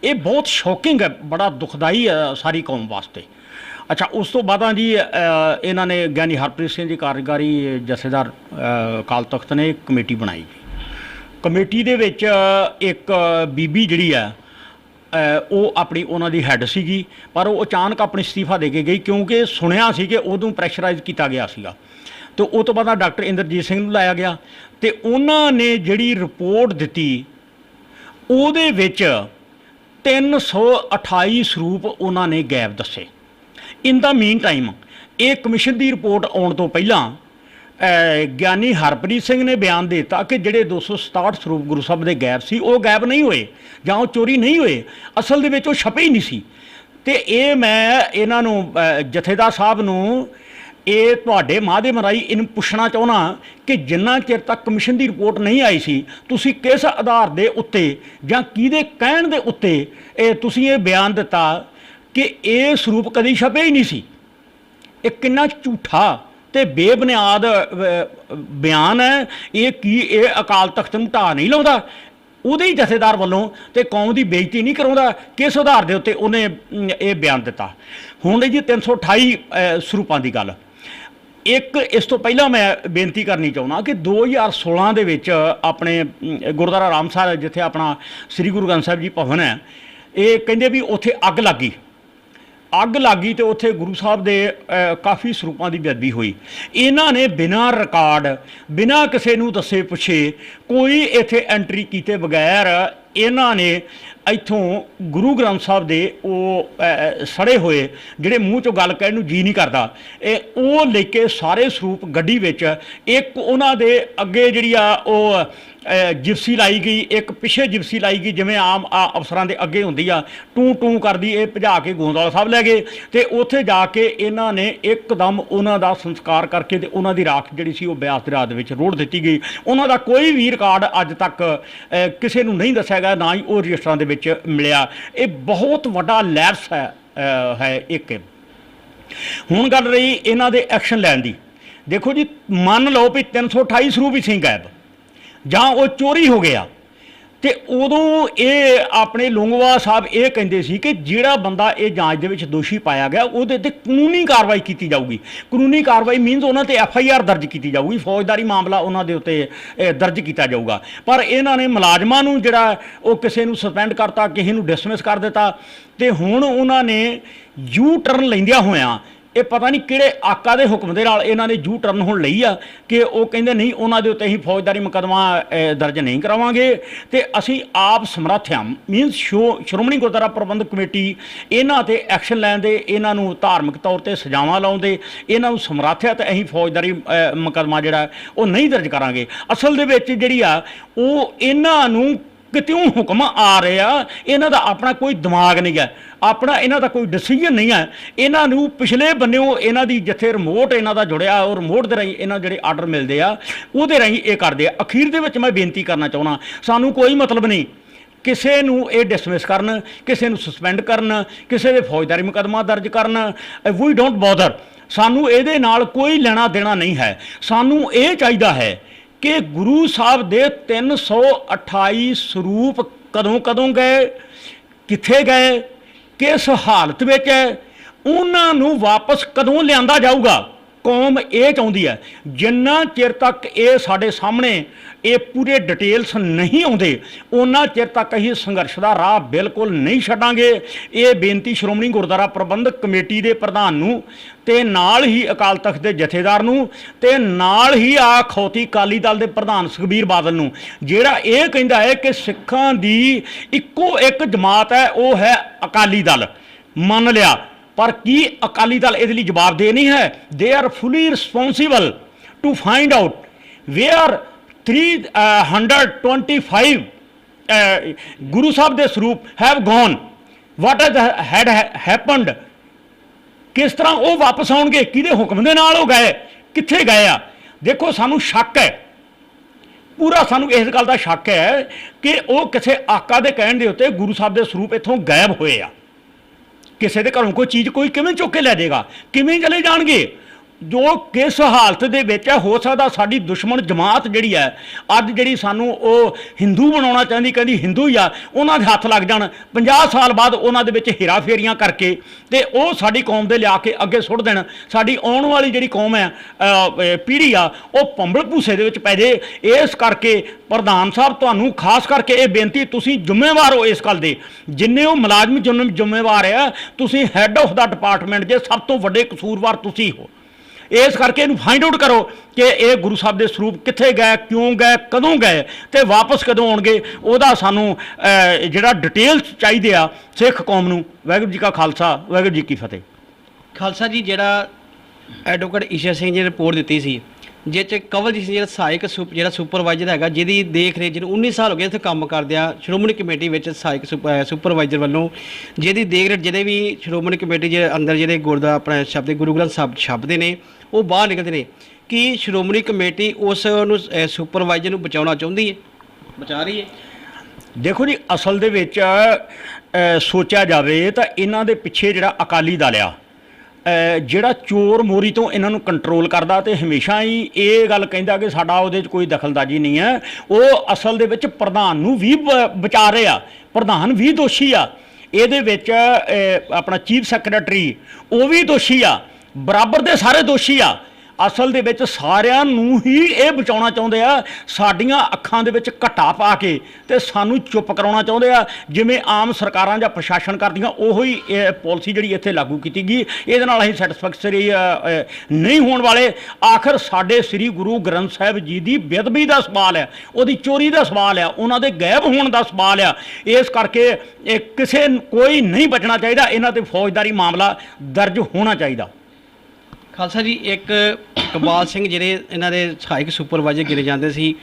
ਇਹ ਬਹੁਤ ਸ਼ੌਕਿੰਗ ਹੈ, ਬੜਾ ਦੁਖਦਾਈ ਹੈ ਸਾਰੀ ਕੌਮ ਵਾਸਤੇ। ਅੱਛਾ, ਉਸ ਤੋਂ ਬਾਅਦ ਜੀ ਇਹਨਾਂ ਨੇ ਗਿਆਨੀ ਹਰਪ੍ਰੀਤ ਸਿੰਘ ਜੀ ਕਾਰਜਕਾਰੀ ਜਥੇਦਾਰ ਅਕਾਲ ਤਖਤ ਨੇ ਕਮੇਟੀ ਬਣਾਈ। ਕਮੇਟੀ ਦੇ ਵਿੱਚ ਇੱਕ ਬੀਬੀ ਜਿਹੜੀ ਆ ਉਹ ਆਪਣੀ ਉਹਨਾਂ ਦੀ ਹੈੱਡ ਸੀਗੀ, ਪਰ ਉਹ ਅਚਾਨਕ ਆਪਣੀ ਅਸਤੀਫਾ ਦੇ ਕੇ ਗਈ ਕਿਉਂਕਿ ਸੁਣਿਆ ਸੀ ਕਿ ਉਦੋਂ ਪ੍ਰੈਸ਼ਰਾਈਜ਼ ਕੀਤਾ ਗਿਆ ਸੀਗਾ। ਤੇ ਉਹ ਤੋਂ ਬਾਅਦ ਡਾਕਟਰ ਇੰਦਰਜੀਤ ਸਿੰਘ ਨੂੰ ਲਾਇਆ ਗਿਆ ਤੇ ਉਹਨਾਂ ਨੇ ਜਿਹੜੀ ਰਿਪੋਰਟ ਦਿੱਤੀ ਉਹਦੇ ਵਿੱਚ 328 ਸਰੂਪ ਉਹਨਾਂ ਨੇ ਗਾਇਬ ਦੱਸੇ। ਇਨ ਦਾ ਮੀਨ ਟਾਈਮ ਇਹ ਕਮਿਸ਼ਨ ਦੀ ਰਿਪੋਰਟ ਆਉਣ ਤੋਂ ਪਹਿਲਾਂ ਗਿਆਨੀ ਹਰਪ੍ਰੀਤ ਸਿੰਘ ਨੇ ਬਿਆਨ ਦੇ ਦਿੱਤਾ ਕਿ ਜਿਹੜੇ 267 ਸਰੂਪ ਗੁਰੂ ਸਾਹਿਬ ਦੇ ਗਾਇਬ ਸੀ ਉਹ ਗਾਇਬ ਨਹੀਂ ਹੋਏ ਜਾਂ ਉਹ ਚੋਰੀ ਨਹੀਂ ਹੋਏ, ਅਸਲ ਦੇ ਵਿੱਚ ਉਹ ਛਪੇ ਹੀ ਨਹੀਂ ਸੀ। ਤੇ ਇਹ ਮੈਂ ਇਹਨਾਂ ਨੂੰ ਜਥੇਦਾਰ ਸਾਹਿਬ ਨੂੰ ਇਹ ਤੁਹਾਡੇ ਮਾਧਿਅਮ ਰਾਹੀਂ ਇਹਨੂੰ ਪੁੱਛਣਾ ਚਾਹੁੰਦਾ ਕਿ ਜਿੰਨਾ ਚਿਰ ਤੱਕ ਕਮਿਸ਼ਨ ਦੀ ਰਿਪੋਰਟ ਨਹੀਂ ਆਈ ਸੀ, ਤੁਸੀਂ ਕਿਸ ਆਧਾਰ ਦੇ ਉੱਤੇ ਜਾਂ ਕਿਹਦੇ ਕਹਿਣ ਦੇ ਉੱਤੇ ਤੁਸੀਂ ਇਹ ਬਿਆਨ ਦਿੱਤਾ ਕਿ ਇਹ ਸਰੂਪ ਕਦੀ ਛਪੇ ਹੀ ਨਹੀਂ ਸੀ? ਇਹ ਕਿੰਨਾ ਝੂਠਾ ਤੇ ਬੇਬੁਨਿਆਦ ਬਿਆਨ ਹੈ ਇਹ। ਕੀ ਇਹ ਅਕਾਲ ਤਖਤ ਨੂੰ ਢਾਹ ਨਹੀਂ ਲਾਉਂਦਾ ਉਹਦੇ ਹੀ ਜਥੇਦਾਰ ਵੱਲੋਂ ਤੇ ਕੌਮ ਦੀ ਬੇਇੱਜ਼ਤੀ ਨਹੀਂ ਕਰਾਉਂਦਾ? ਕਿਸ ਆਧਾਰ ਦੇ ਉੱਤੇ ਉਹਨੇ ਇਹ ਬਿਆਨ ਦਿੱਤਾ? ਹੁਣ ਜੀ 328 ਸਰੂਪਾਂ ਦੀ ਗੱਲ, ਇੱਕ ਇਸ ਤੋਂ ਪਹਿਲਾਂ ਮੈਂ ਬੇਨਤੀ ਕਰਨੀ ਚਾਹੁੰਦਾ ਕਿ 2016 ਦੇ ਵਿੱਚ ਆਪਣੇ ਗੁਰਦੁਆਰਾ ਰਾਮਸਰ ਜਿੱਥੇ ਆਪਣਾ ਸ੍ਰੀ ਗੁਰੂ ਗ੍ਰੰਥ ਸਾਹਿਬ ਜੀ ਭਵਨ ਹੈ, ਇਹ ਕਹਿੰਦੇ ਵੀ ਉੱਥੇ ਅੱਗ ਲੱਗ ਗਈ ਤੇ ਉੱਥੇ ਗੁਰੂ ਸਾਹਿਬ ਦੇ ਕਾਫੀ ਸਰੂਪਾਂ ਦੀ ਬੇਅਦਬੀ ਹੋਈ। ਇਹਨਾਂ ਨੇ ਬਿਨਾਂ ਰਿਕਾਰਡ, ਬਿਨਾਂ ਕਿਸੇ ਨੂੰ ਦੱਸੇ ਪੁੱਛੇ, ਕੋਈ ਇੱਥੇ ਐਂਟਰੀ ਕੀਤੇ ਬਗੈਰ ਇਹਨਾਂ ਨੇ ਇੱਥੋਂ ਗੁਰੂ ਗ੍ਰੰਥ ਸਾਹਿਬ ਦੇ ਉਹ ਸੜੇ ਹੋਏ ਜਿਹੜੇ ਮੂੰਹ 'ਚੋਂ ਗੱਲ ਕਹਿਣ ਨੂੰ ਜੀ ਨਹੀਂ ਕਰਦਾ, ਉਹ ਲੈ ਕੇ ਸਾਰੇ ਸਰੂਪ ਗੱਡੀ ਵਿੱਚ, ਇੱਕ ਉਹਨਾਂ ਦੇ ਅੱਗੇ ਜਿਹੜੀ ਆ ਉਹ ਜਿਪਸੀ ਲਾਈ ਗਈ, ਇੱਕ ਪਿੱਛੇ ਜਿਪਸੀ ਲਾਈ ਗਈ ਜਿਵੇਂ ਆਮ ਅਫਸਰਾਂ ਦੇ ਅੱਗੇ ਹੁੰਦੀ ਆ, ਟੂੰ ਟੂੰ ਕਰਦੀ, ਇਹ ਭਜਾ ਕੇ ਗੋਂਦਵਾਲ ਸਾਹਿਬ ਲੈ ਗਏ ਤੇ ਉੱਥੇ ਜਾ ਕੇ ਇਹਨਾਂ ਨੇ ਇੱਕਦਮ ਉਹਨਾਂ ਦਾ ਸੰਸਕਾਰ ਕਰਕੇ ਤੇ ਉਹਨਾਂ ਦੀ ਰਾਖ ਜਿਹੜੀ ਸੀ ਉਹ ਬਿਆਸ ਦਰਿਆ ਦੇ ਵਿੱਚ ਰੋੜ ਦਿੱਤੀ ਗਈ। ਉਹਨਾਂ ਦਾ ਕੋਈ ਵੀ ਰਿਕਾਰਡ ਅੱਜ ਤੱਕ ਕਿਸੇ ਨੂੰ ਨਹੀਂ ਦੱਸਿਆ ਗਿਆ, ਨਾ ਹੀ ਉਹ ਰਜਿਸਟਰਾਂ ਦੇ ਵਿੱਚ ਮਿਲਿਆ। ਇਹ ਬਹੁਤ ਵੱਡਾ ਲੈਪਸ ਹੈ ਇੱਕ। ਹੁਣ ਗੱਲ ਰਹੀ ਇਹਨਾਂ ਦੇ ਐਕਸ਼ਨ ਲੈਣ ਦੀ। ਦੇਖੋ ਜੀ, ਮੰਨ ਲਓ ਵੀ 328 ਸਰੂਪ ਹੀ ਸਿੰਘ ਗਾਇਬ ਜਾਂ ਉਹ ਚੋਰੀ ਹੋ ਗਿਆ, ਤੇ ਉਦੋਂ ਇਹ ਆਪਣੇ ਲੌਂਗੋਵਾਲ ਸਾਹਿਬ ਇਹ ਕਹਿੰਦੇ ਸੀ ਕਿ ਜਿਹੜਾ ਬੰਦਾ ਇਹ ਜਾਂਚ ਦੇ ਵਿੱਚ ਦੋਸ਼ੀ ਪਾਇਆ ਗਿਆ ਉਹਦੇ ਤੇ ਕਾਨੂੰਨੀ ਕਾਰਵਾਈ ਕੀਤੀ ਜਾਊਗੀ। ਕਾਨੂੰਨੀ ਕਾਰਵਾਈ ਮੀਨਸ ਉਹਨਾਂ ਤੇ FIR ਦਰਜ ਕੀਤੀ ਜਾਊਗੀ, ਫੌਜਦਾਰੀ ਮਾਮਲਾ ਉਹਨਾਂ ਦੇ ਉੱਤੇ ਦਰਜ ਕੀਤਾ ਜਾਊਗਾ। ਪਰ ਇਹਨਾਂ ਨੇ ਮੁਲਾਜ਼ਮਾਂ ਨੂੰ ਜਿਹੜਾ ਉਹ ਕਿਸੇ ਨੂੰ ਸਸਪੈਂਡ ਕਰਤਾ, ਕਿਸੇ ਨੂੰ ਡਿਸਮਿਸ ਕਰ ਦਿੱਤਾ, ਤੇ ਹੁਣ ਉਹਨਾਂ ਨੇ ਯੂ ਟਰਨ ਲੈਂਦਿਆਂ ਹੋਇਆਂ ਇਹ ਪਤਾ ਨਹੀਂ ਕਿਹੜੇ ਆਕਾ ਦੇ ਹੁਕਮ ਦੇ ਨਾਲ ਇਹਨਾਂ ਨੇ ਯੂ ਟਰਨ ਹੁਣ ਲਈ ਆ ਕਿ ਉਹ ਕਹਿੰਦੇ ਨਹੀਂ, ਉਹਨਾਂ ਦੇ ਉੱਤੇ ਅਸੀਂ ਫੌਜਦਾਰੀ ਮੁਕੱਦਮਾ ਦਰਜ ਨਹੀਂ ਕਰਾਵਾਂਗੇ ਤੇ ਅਸੀਂ ਆਪ ਸਮਰੱਥ ਹਾਂ। ਮੀਨਸ ਸ਼੍ਰੋਮਣੀ ਗੁਰਦੁਆਰਾ ਪ੍ਰਬੰਧਕ ਕਮੇਟੀ ਇਹਨਾਂ ਤੇ ਐਕਸ਼ਨ ਲੈਣ ਦੇ, ਇਹਨਾਂ ਨੂੰ ਧਾਰਮਿਕ ਤੌਰ ਤੇ ਸਜ਼ਾਵਾਂ ਲਾਉਂਦੇ, ਇਹਨਾਂ ਨੂੰ ਸਮਰੱਥ ਹੈ ਤੇ ਅਸੀਂ ਫੌਜਦਾਰੀ ਮੁਕੱਦਮਾ ਜਿਹੜਾ ਉਹ ਨਹੀਂ ਦਰਜ ਕਰਾਂਗੇ। ਅਸਲ ਦੇ ਵਿੱਚ ਜਿਹੜੀ ਆ ਉਹ ਇਹਨਾਂ ਨੂੰ ਕਿਤਿਓਂ ਹੁਕਮ ਆ ਰਿਹਾ, ਇਹਨਾਂ ਦਾ ਆਪਣਾ ਕੋਈ ਦਿਮਾਗ ਨਹੀਂ ਹੈ, ਆਪਣਾ ਇਹਨਾਂ ਦਾ ਕੋਈ ਡਿਸੀਜਨ ਨਹੀਂ ਹੈ। ਇਹਨਾਂ ਨੂੰ ਪਿਛਲੇ ਬੰਨਿਓ ਇਹਨਾਂ ਦੀ ਜਿੱਥੇ ਰਿਮੋਟ ਇਹਨਾਂ ਦਾ ਜੁੜਿਆ, ਉਹ ਰਿਮੋਟ ਦੇ ਰਾਹੀਂ ਇਹਨਾਂ ਜਿਹੜੇ ਆਰਡਰ ਮਿਲਦੇ ਆ ਉਹਦੇ ਰਾਹੀਂ ਇਹ ਕਰਦੇ ਆ। ਅਖੀਰ ਦੇ ਵਿੱਚ ਮੈਂ ਬੇਨਤੀ ਕਰਨਾ ਚਾਹੁੰਦਾ, ਸਾਨੂੰ ਕੋਈ ਮਤਲਬ ਨਹੀਂ ਕਿਸੇ ਨੂੰ ਇਹ ਡਿਸਮਿਸ ਕਰਨ, ਕਿਸੇ ਨੂੰ ਸਸਪੈਂਡ ਕਰਨ, ਕਿਸੇ ਦੇ ਫੌਜਦਾਰੀ ਮੁਕੱਦਮਾ ਦਰਜ ਕਰਨ। ਵੀ ਡੋਂਟ ਬੋਦਰ, ਸਾਨੂੰ ਇਹਦੇ ਨਾਲ ਕੋਈ ਲੈਣਾ ਦੇਣਾ ਨਹੀਂ ਹੈ। ਸਾਨੂੰ ਇਹ ਚਾਹੀਦਾ ਹੈ ਕਿ ਗੁਰੂ ਸਾਹਿਬ ਦੇ 328 ਸਰੂਪ ਕਦੋਂ ਗਏ, ਕਿੱਥੇ ਗਏ, ਕਿਸ ਹਾਲਤ ਵਿੱਚ ਹੈ, ਉਹਨਾਂ ਨੂੰ ਵਾਪਸ ਕਦੋਂ ਲਿਆਂਦਾ ਜਾਊਗਾ। ਕੌਮ ਇਹ ਚਾਹੁੰਦੀ ਹੈ। ਜਿੰਨਾ ਚਿਰ ਤੱਕ ਇਹ ਸਾਡੇ ਸਾਹਮਣੇ ਇਹ ਪੂਰੇ ਡਿਟੇਲਸ ਨਹੀਂ ਆਉਂਦੇ, ਉਹਨਾਂ ਚਿਰ ਤੱਕ ਅਸੀਂ ਸੰਘਰਸ਼ ਦਾ ਰਾਹ ਬਿਲਕੁਲ ਨਹੀਂ ਛੱਡਾਂਗੇ। ਇਹ ਬੇਨਤੀ ਸ਼੍ਰੋਮਣੀ ਗੁਰਦੁਆਰਾ ਪ੍ਰਬੰਧਕ ਕਮੇਟੀ ਦੇ ਪ੍ਰਧਾਨ ਨੂੰ ਤੇ ਨਾਲ ਹੀ ਅਕਾਲ ਤਖਤ ਦੇ ਜਥੇਦਾਰ ਨੂੰ ਤੇ ਨਾਲ ਹੀ ਅਖੌਤੀ ਅਕਾਲੀ ਦਲ ਦੇ ਪ੍ਰਧਾਨ ਸੁਖਬੀਰ ਬਾਦਲ ਨੂੰ, ਜਿਹੜਾ ਇਹ ਕਹਿੰਦਾ ਹੈ ਕਿ ਸਿੱਖਾਂ ਦੀ ਇੱਕੋ ਇੱਕ ਜਮਾਤ ਹੈ, ਉਹ ਹੈ ਅਕਾਲੀ ਦਲ। ਮੰਨ ਲਿਆ, ਪਰ ਕੀ ਅਕਾਲੀ ਦਲ ਇਹਦੇ ਲਈ ਜਵਾਬਦੇਹ ਨਹੀਂ ਹੈ? They are fully responsible to find out where 325 Guru Sahib ਦੇ ਸਰੂਪ have gone, what had happened, ਕਿਸ ਤਰ੍ਹਾਂ ਉਹ ਵਾਪਸ ਆਉਣਗੇ, ਕਿਹਦੇ ਹੁਕਮ ਦੇ ਨਾਲ ਉਹ ਗਏ, ਕਿੱਥੇ ਗਏ ਆ। ਦੇਖੋ, ਸਾਨੂੰ ਸ਼ੱਕ ਹੈ, ਪੂਰਾ ਸਾਨੂੰ ਇਸ ਗੱਲ ਦਾ ਸ਼ੱਕ ਹੈ ਕਿ ਉਹ ਕਿਸੇ ਆਕਾ ਦੇ ਕਹਿਣ ਦੇ ਉੱਤੇ ਗੁਰੂ ਸਾਹਿਬ ਦੇ ਸਰੂਪ ਇੱਥੋਂ ਗਾਇਬ ਹੋਏ ਆ। ਕਿਸੇ ਦੇ ਘਰੋਂ ਕੋਈ ਚੀਜ਼ ਕੋਈ ਕਿਵੇਂ ਚੁੱਕ ਕੇ ਲੈ ਜਾਏਗਾ, ਕਿਵੇਂ ਚਲੇ ਜਾਣਗੇ? ਜੋ ਕਿਸ ਹਾਲਤ ਦੇ ਵਿੱਚ ਹੈ, ਹੋ ਸਕਦਾ ਸਾਡੀ ਦੁਸ਼ਮਣ ਜਮਾਤ ਜਿਹੜੀ ਹੈ ਅੱਜ ਜਿਹੜੀ ਸਾਨੂੰ ਉਹ ਹਿੰਦੂ ਬਣਾਉਣਾ ਚਾਹੁੰਦੀ, ਕਹਿੰਦੀ ਹਿੰਦੂ ਹੀ ਆ, ਉਹਨਾਂ ਦੇ ਹੱਥ ਲੱਗ ਜਾਣ 50 ਸਾਲ ਬਾਅਦ ਉਹਨਾਂ ਦੇ ਵਿੱਚ ਹੇਰਾ ਫੇਰੀਆਂ ਕਰਕੇ ਤੇ ਉਹ ਸਾਡੀ ਕੌਮ ਦੇ ਲਿਆ ਕੇ ਅੱਗੇ ਸੁੱਟ ਦੇਣ। ਸਾਡੀ ਆਉਣ ਵਾਲੀ ਜਿਹੜੀ ਕੌਮ ਹੈ, ਪੀੜ੍ਹੀ ਆ, ਉਹ ਪੰਬਲ ਭੂਸੇ ਦੇ ਵਿੱਚ ਪੈ ਜੇ। ਇਸ ਕਰਕੇ ਪ੍ਰਧਾਨ ਸਾਹਿਬ, ਤੁਹਾਨੂੰ ਖਾਸ ਕਰਕੇ ਇਹ ਬੇਨਤੀ, ਤੁਸੀਂ ਜ਼ਿੰਮੇਵਾਰ ਹੋ ਇਸ ਗੱਲ ਦੇ, ਜਿੰਨੇ ਉਹ ਮੁਲਾਜ਼ਮ ਜ਼ਿੰਮੇਵਾਰ ਆ, ਤੁਸੀਂ ਹੈੱਡ ਆਫ ਦਾ ਡਿਪਾਰਟਮੈਂਟ ਜੇ, ਸਭ ਤੋਂ ਵੱਡੇ ਕਸੂਰਵਾਰ ਤੁਸੀਂ ਹੋ। ਇਸ ਕਰਕੇ ਇਹਨੂੰ ਫਾਈਂਡ ਆਊਟ ਕਰੋ ਕਿ ਇਹ ਗੁਰੂ ਸਾਹਿਬ ਦੇ ਸਰੂਪ ਕਿੱਥੇ ਗਏ, ਕਿਉਂ ਗਏ, ਕਦੋਂ ਗਏ ਤੇ ਵਾਪਸ ਕਦੋਂ ਆਉਣਗੇ। ਉਹਦਾ ਸਾਨੂੰ ਜਿਹੜਾ ਡਿਟੇਲਸ ਚਾਹੀਦੇ ਆ ਸਿੱਖ ਕੌਮ ਨੂੰ। ਵਾਹਿਗੁਰੂ ਜੀ ਕਾ ਖਾਲਸਾ, ਵਾਹਿਗੁਰੂ ਜੀ ਕੀ ਫਤਿਹ। ਖਾਲਸਾ ਜੀ, ਜਿਹੜਾ ਐਡਵੋਕੇਟ ਈਸ਼ਰ ਸਿੰਘ ਜੀ ਨੇ ਰਿਪੋਰਟ ਦਿੱਤੀ ਸੀ, ਜਿਹ 'ਚ ਕਵਲਜੀਤ ਸਿੰਘ ਜਿਹੜਾ ਸਹਾਇਕ ਜਿਹੜਾ ਸੁਪਰਵਾਈਜ਼ਰ ਹੈਗਾ, ਜਿਹਦੀ ਦੇਖ ਰੇਖ, ਜਿਹਨੂੰ 19 ਸਾਲ ਹੋ ਗਏ ਇੱਥੇ ਕੰਮ ਕਰਦਿਆਂ ਸ਼੍ਰੋਮਣੀ ਕਮੇਟੀ ਵਿੱਚ ਸਹਾਇਕ ਸੁਪਰਵਾਈਜ਼ਰ ਵੱਲੋਂ, ਜਿਹਦੀ ਦੇਖ ਰੇਖ ਜਿਹੜੇ ਵੀ ਸ਼੍ਰੋਮਣੀ ਕਮੇਟੀ ਦੇ ਅੰਦਰ ਜਿਹੜੇ ਗੁਰਦਾ ਆਪਣਾ ਸ਼ਬਦ ਗੁਰੂ ਗ੍ਰੰਥ ਸਾਹਿਬ ਛਪਦੇ ਨੇ ਉਹ ਬਾਹਰ ਨਿਕਲਦੇ ਨੇ। ਕੀ ਸ਼੍ਰੋਮਣੀ ਕਮੇਟੀ ਉਸ ਨੂੰ ਸੁਪਰਵਾਈਜ਼ਰ ਨੂੰ ਬਚਾਉਣਾ ਚਾਹੁੰਦੀ ਹੈ, ਬਚਾ ਰਹੀ ਹੈ? ਦੇਖੋ ਜੀ, ਅਸਲ ਦੇ ਵਿੱਚ ਸੋਚਿਆ ਜਾਵੇ ਤਾਂ ਇਹਨਾਂ ਦੇ ਪਿੱਛੇ ਜਿਹੜਾ ਅਕਾਲੀ ਦਲ ਆ, ਜਿਹੜਾ ਚੋਰ ਮੋਰੀ ਤੋਂ ਇਹਨਾਂ ਨੂੰ ਕੰਟਰੋਲ ਕਰਦਾ ਤੇ ਹਮੇਸ਼ਾ ਹੀ ਇਹ ਗੱਲ ਕਹਿੰਦਾ ਕਿ ਸਾਡਾ ਉਹਦੇ 'ਚ ਕੋਈ ਦਖਲਅੰਦਾਜ਼ੀ ਨਹੀਂ ਹੈ, ਉਹ ਅਸਲ ਦੇ ਵਿੱਚ ਪ੍ਰਧਾਨ ਨੂੰ ਵੀ ਬਚਾ ਰਹੇ ਆ। ਪ੍ਰਧਾਨ ਵੀ ਦੋਸ਼ੀ ਆ ਇਹਦੇ ਵਿੱਚ, ਆਪਣਾ ਚੀਫ ਸੈਕਟਰੀ ਉਹ ਵੀ ਦੋਸ਼ੀ ਆ, ਬਰਾਬਰ ਦੇ ਸਾਰੇ ਦੋਸ਼ੀ ਆ। ਅਸਲ ਦੇ ਵਿੱਚ ਸਾਰਿਆਂ ਨੂੰ ਹੀ ਇਹ ਬਚਾਉਣਾ ਚਾਹੁੰਦੇ ਆ, ਸਾਡੀਆਂ ਅੱਖਾਂ ਦੇ ਵਿੱਚ ਘੱਟਾ ਪਾ ਕੇ ਤੇ ਸਾਨੂੰ ਚੁੱਪ ਕਰਾਉਣਾ ਚਾਹੁੰਦੇ ਆ। ਜਿਵੇਂ ਆਮ ਸਰਕਾਰਾਂ ਜਾਂ ਪ੍ਰਸ਼ਾਸਨ ਕਰਦੀਆਂ ਉਹੋ ਹੀ ਇਹ ਪਾਲਿਸੀ ਜਿਹੜੀ ਇੱਥੇ ਲਾਗੂ ਕੀਤੀ ਗਈ, ਇਹਦੇ ਨਾਲ ਅਸੀਂ ਸੈਟੀਸਫੈਕਟਰੀ ਨਹੀਂ ਹੋਣ ਵਾਲੇ। ਆਖਰ ਸਾਡੇ ਸ੍ਰੀ ਗੁਰੂ ਗ੍ਰੰਥ ਸਾਹਿਬ ਜੀ ਦੀ ਬੇਅਦਬੀ ਦਾ ਸਵਾਲ ਹੈ, ਉਹਦੀ ਚੋਰੀ ਦਾ ਸਵਾਲ ਆ, ਉਹਨਾਂ ਦੇ ਗਾਇਬ ਹੋਣ ਦਾ ਸਵਾਲ ਆ। ਇਸ ਕਰਕੇ ਇਹ ਕੋਈ ਨਹੀਂ ਬਚਣਾ ਚਾਹੀਦਾ, ਇਹਨਾਂ ਤੇ ਫੌਜਦਾਰੀ ਮਾਮਲਾ ਦਰਜ ਹੋਣਾ ਚਾਹੀਦਾ। ਖਾਲਸਾ ਜੀ, ਇੱਕ ਇਕਬਾਲ ਸਿੰਘ ਜਿਹੜੇ ਇਹਨਾਂ ਦੇ ਸਹਾਇਕ ਸੁਪਰਵਾਈਜ਼ਰ ਗਿਣੇ ਜਾਂਦੇ ਸੀ,